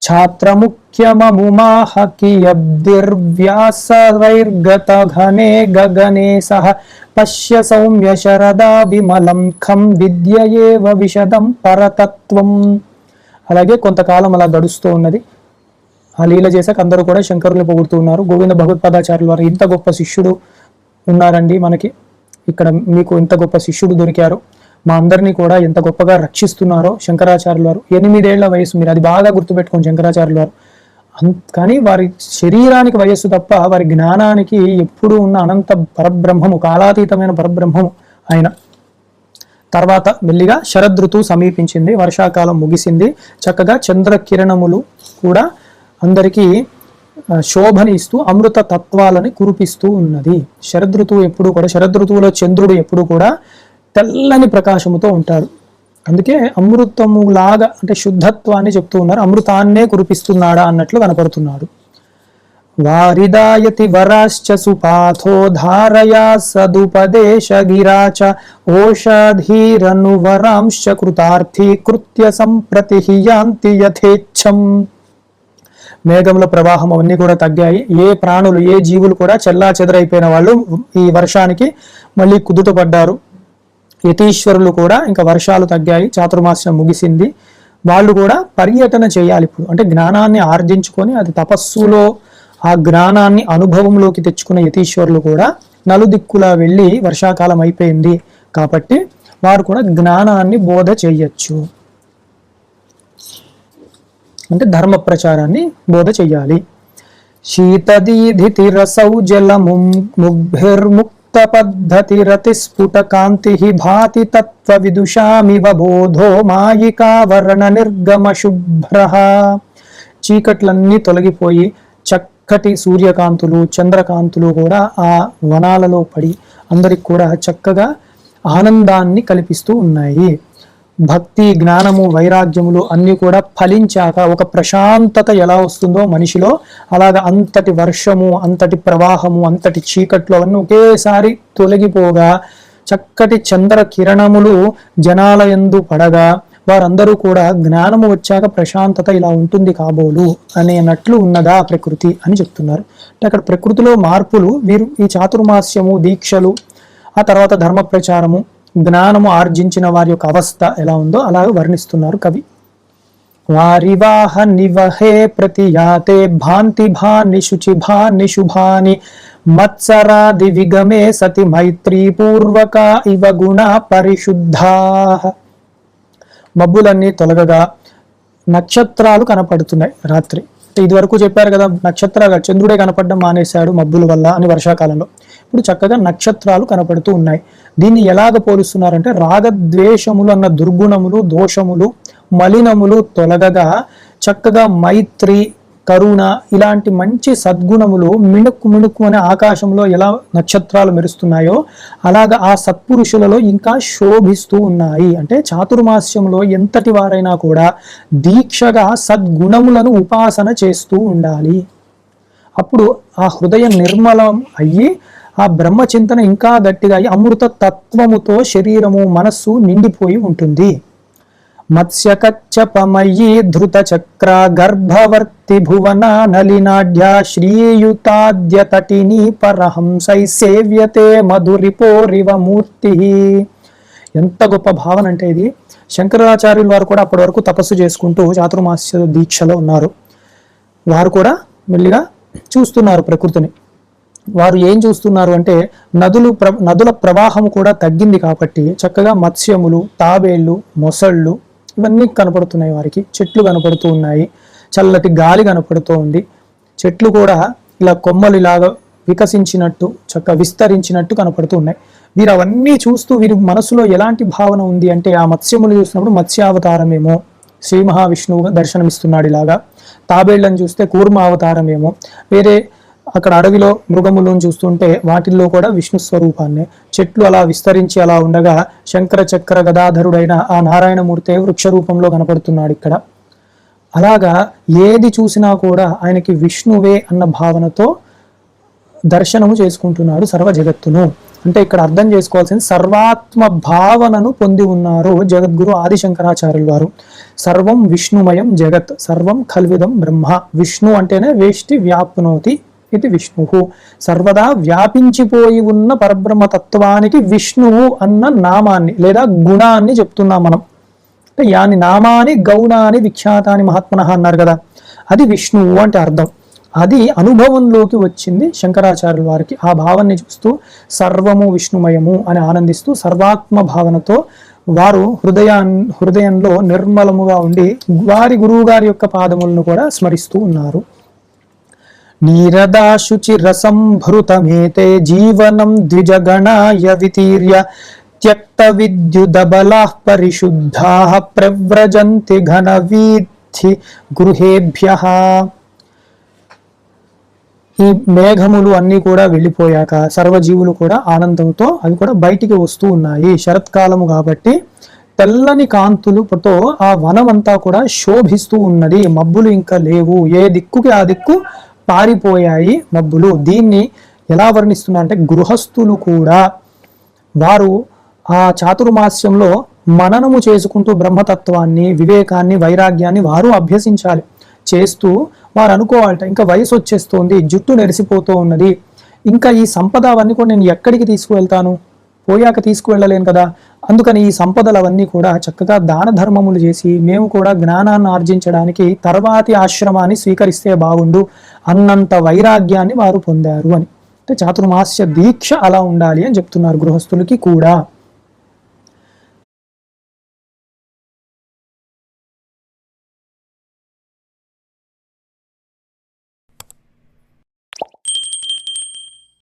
ఛాత్రముఖ్యమముమాహ కియబ్దిర్వ్యాసవైర్గత ఘనే గగనే సహ పశ్య సౌమ్య శరదా విమలం ఖం విద్యయేవ విశదం పరతత్వం. అలాగే కొంతకాలం అలా గడుస్తూ ఉన్నది. ఆ లీల చేశాక అందరూ కూడా శంకరులు పొగుడుతూ ఉన్నారు. గోవింద భగవత్పాదాచార్యుల వారు ఇంత గొప్ప శిష్యుడు ఉన్నారండి మనకి, ఇక్కడ మీకు ఇంత గొప్ప శిష్యుడు దొరికారు, మా అందరినీ కూడా ఎంత గొప్పగా రక్షిస్తున్నారో శంకరాచార్యుల వారు. 8 ఏళ్ల వయసు, మీరు అది బాగా గుర్తుపెట్టుకోండి. శంకరాచార్యుల వారు కానీ వారి శరీరానికి వయస్సు తప్ప వారి జ్ఞానానికి ఎప్పుడు ఉన్న అనంత పరబ్రహ్మము, కాలాతీతమైన పరబ్రహ్మము ఆయన. తర్వాత మెల్లిగా శరదృతువు సమీపించింది, వర్షాకాలం ముగిసింది. చక్కగా చంద్ర కిరణములు కూడా అందరికీ శోభని ఇస్తూ అమృత తత్వాలని కురిపిస్తూ ఉన్నది. శరదృతువు ఎప్పుడు కూడా, శరదృతువులో చంద్రుడు ఎప్పుడు కూడా తెల్లని ప్రకాశముతో ఉంటాడు. అందుకే అమృతము లాగా, అంటే శుద్ధత్వాన్ని చెప్తూ ఉన్నారు. అమృతాన్నే కురిపిస్తున్నాడా అన్నట్లు కనపడుతున్నాడు. వారిదాయతి వరాశ్చ సుపాథో ధారయా సదుపదేశ గిరాచ ఓషధీరను వరాంశ్చ కృతార్థి కృత్య సంప్రతి యాంతి యథేచ్ఛం. మేఘముల ప్రవాహం అవన్నీ కూడా తగ్గాయి. ఏ ప్రాణులు, ఏ జీవులు కూడా చెల్లా చెదరైపోయిన వాళ్ళు ఈ వర్షానికి మళ్ళీ కుదుటపడ్డారు. యతీశ్వరులు కూడా ఇంకా వర్షాలు తగ్గాయి, చాతుర్మాస్యం ముగిసింది. వాళ్ళు కూడా పర్యటన చేయాలి ఇప్పుడు. అంటే జ్ఞానాన్ని ఆర్జించుకొని అది తపస్సులో ఆ జ్ఞానాన్ని అనుభవంలోకి తెచ్చుకున్న యతీశ్వరులు కూడా నలుదిక్కులా వెళ్ళి, వర్షాకాలం అయిపోయింది కాబట్టి వారు కూడా జ్ఞానాన్ని బోధ చేయొచ్చు, అంటే ధర్మ ప్రచారాన్ని బోధ చెయ్యాలి. శీతదీధితిరసౌ జలము ముగ్భిర్ముక్త పద్ధతిరతి స్ఫుట కాంతి భాతి తత్వ విదుషామివ బోధో మాయికావరణ నిర్గమ శుభ్ర. చీకట్లన్నీ తొలగిపోయి చక్కటి సూర్యకాంతులు, చంద్రకాంతులు కూడా ఆ వనాలలో పడి అందరికి కూడా చక్కగా ఆనందాన్ని కల్పిస్తూ ఉన్నాయి. భక్తి, జ్ఞానము, వైరాగ్యములు అన్నీ కూడా ఫలించాక ఒక ప్రశాంతత ఎలా వస్తుందో మనిషిలో, అలాగ అంతటి వర్షము, అంతటి ప్రవాహము, అంతటి చీకట్లు అవన్నీ ఒకేసారి తొలగిపోగా చక్కటి చంద్ర కిరణములు జనాల యందు పడగా వారందరూ కూడా జ్ఞానము వచ్చాక ప్రశాంతత ఇలా ఉంటుంది కాబోలు అనేనట్లు ఉన్నదా ప్రకృతి అని చెప్తున్నారు. అంటే అక్కడ ప్రకృతిలో మార్పులు వీరు ఈ చాతుర్మాస్యము, దీక్షలు, ఆ తర్వాత ధర్మ ప్రచారము, జ్ఞానము ఆర్జించిన వారి యొక్క అవస్థ ఎలా ఉందో అలాగే వర్ణిస్తున్నారు కవి. వారివాహ నివహే ప్రతియాతే భాంతి భాని శుచి భాని శుభాని మత్సరాది విగమే సతి మైత్రీ పూర్వక ఇవ గుణ పరిశుద్ధా. మబ్బులన్నీ తొలగగా నక్షత్రాలు కనపడుతున్నాయి రాత్రి. ఇది వరకు చెప్పారు కదా, నక్షత్రాలు చంద్రుడే కనపడడం మానేశాడు మబ్బుల వల్ల అని వర్షాకాలంలో. ఇప్పుడు చక్కగా నక్షత్రాలు కనపడుతూ ఉన్నాయి. దీన్ని ఎలాగ పోలుస్తున్నారంటే రాగద్వేషములు అన్న దుర్గుణములు, దోషములు, మలినములు తొలగగా చక్కగా మైత్రి, కరుణ ఇలాంటి మంచి సద్గుణములు మిణుక్కు మిణుక్కు అనే ఆకాశంలో ఎలా నక్షత్రాలు మెరుస్తున్నాయో అలాగా ఆ సత్పురుషులలో ఇంకా శోభిస్తూ ఉన్నాయి. అంటే చాతుర్మాస్యంలో ఎంతటి వారైనా కూడా దీక్షగా సద్గుణములను ఉపాసన చేస్తూ ఉండాలి. అప్పుడు ఆ హృదయం నిర్మలం అయ్యి ఆ బ్రహ్మచింతన ఇంకా గట్టిగా అయ్యి అమృత తత్వముతో శరీరము, మనస్సు నిండిపోయి ఉంటుంది. మత్స్యకచ్చపమయీ ధృత చక్ర గర్భవర్తి భువన నలినాఢ్య శ్రీయుతాద్య తటిని పరహంసై సేవ్యతే మధురిపోరివ మూర్తి. ఎంత గొప్ప భావన అంటే ఇది. శంకరాచార్యుల వారు కూడా అప్పటి వరకు తపస్సు చేసుకుంటూ చాతుర్మాస్య దీక్షలో ఉన్నారు. వారు కూడా చూస్తున్నారు ప్రకృతిని. వారు ఏం చూస్తున్నారు అంటే నదుల ప్రవాహం కూడా తగ్గింది కాబట్టి చక్కగా మత్స్యములు, తాబేళ్లు, మొసళ్ళు ఇవన్నీ కనపడుతున్నాయి వారికి. చెట్లు కనపడుతూ ఉన్నాయి, చల్లటి గాలి కనపడుతూ ఉంది. చెట్లు కూడా ఇలా కొమ్మలు ఇలాగా వికసించినట్టు, విస్తరించినట్టు కనపడుతూ ఉన్నాయి. వీరు అవన్నీ చూస్తూ వీరి మనసులో ఎలాంటి భావన ఉంది అంటే ఆ మత్స్యములు చూసినప్పుడు మత్స్యావతారమేమో శ్రీ మహావిష్ణువుగా దర్శనమిస్తున్నాడు ఇలాగా. తాబేళ్లను చూస్తే కూర్మ అవతారమేమో, వేరే అక్కడ అడవిలో మృగములను చూస్తుంటే వాటిల్లో కూడా విష్ణు స్వరూపాన్ని. చెట్లు అలా విస్తరించి అలా ఉండగా శంకర చక్ర గదాధరుడైన ఆ నారాయణమూర్తి వృక్ష రూపంలో కనపడుతున్నాడు ఇక్కడ. అలాగా ఏది చూసినా కూడా ఆయనకి విష్ణువే అన్న భావనతో దర్శనము చేసుకుంటున్నాడు సర్వ జగత్తును. అంటే ఇక్కడ అర్థం చేసుకోవాల్సింది సర్వాత్మ భావనను పొంది ఉన్నారు జగద్గురు ఆదిశంకరాచార్యుల వారు. సర్వం విష్ణుమయం జగత్ సర్వం ఖల్విదం బ్రహ్మ. విష్ణు అంటేనే వేష్టి వ్యాప్నోతి ఇది విష్ణువు. సర్వదా వ్యాపించిపోయి ఉన్న పరబ్రహ్మ తత్వానికి విష్ణువు అన్న నామాన్ని లేదా గుణాన్ని చెప్తున్నాం మనం. అంటే యాని నామాని గౌణాని విఖ్యాతాని మహాత్మన అన్నారు కదా, అది విష్ణువు అంటే అర్థం. అది అనుభవంలోకి వచ్చింది శంకరాచార్యుల వారికి. ఆ భావాన్ని చూస్తూ సర్వము విష్ణుమయము అని ఆనందిస్తూ సర్వాత్మ భావనతో వారు హృదయంలో నిర్మలముగా ఉండి వారి గురువు గారి యొక్క పాదములను కూడా స్మరిస్తూ ఉన్నారు. నీరదాశుచి రసంభృతమేతే జీవనం ద్విజగణాయ వితీర్య త్యక్త విద్యుదబలాః పరిశుద్ధాః ప్రవ్రజంతి ఘన వీథి గృహేభ్యః. ఈ మేఘములు అన్నీ కూడా వెళ్ళిపోయాక సర్వజీవులు కూడా ఆనందంతో అవి కూడా బయటికి వస్తూ ఉన్నాయి. శరత్కాలము కాబట్టి తెల్లని కాంతులతో ఆ వనం అంతా కూడా శోభిస్తూ ఉన్నది. మబ్బులు ఇంకా లేవు, ఏ దిక్కుకి ఆ దిక్కు పారిపోయాయి మబ్బులు. దీన్ని ఎలా వర్ణిస్తున్నారంటే గృహస్థులు కూడా వారు ఆ చాతుర్మాస్యంలో మననము చేసుకుంటూ బ్రహ్మతత్వాన్ని, వివేకాన్ని, వైరాగ్యాన్ని వారు అభ్యసించాలి. చేస్తూ వారు అనుకోవాలట ఇంకా వయసు వచ్చేస్తోంది, జుట్టు నెరిసిపోతూ ఉన్నది, ఇంకా ఈ సంపద అవన్నీ కూడా నేను ఎక్కడికి తీసుకువెళ్తాను, పోయాక తీసుకువెళ్ళలేను కదా. అందుకని ఈ సంపదలు అవన్నీ కూడా చక్కగా దాన ధర్మములు చేసి మేము కూడా జ్ఞానాన్ని ఆర్జించడానికి తర్వాతి ఆశ్రమాన్ని స్వీకరిస్తే బాగుండు అన్నంత వైరాగ్యాన్ని వారు పొందారు అని. అంటే చాతుర్మాస్య దీక్ష అలా ఉండాలి అని చెప్తున్నారు గృహస్థులకి కూడా.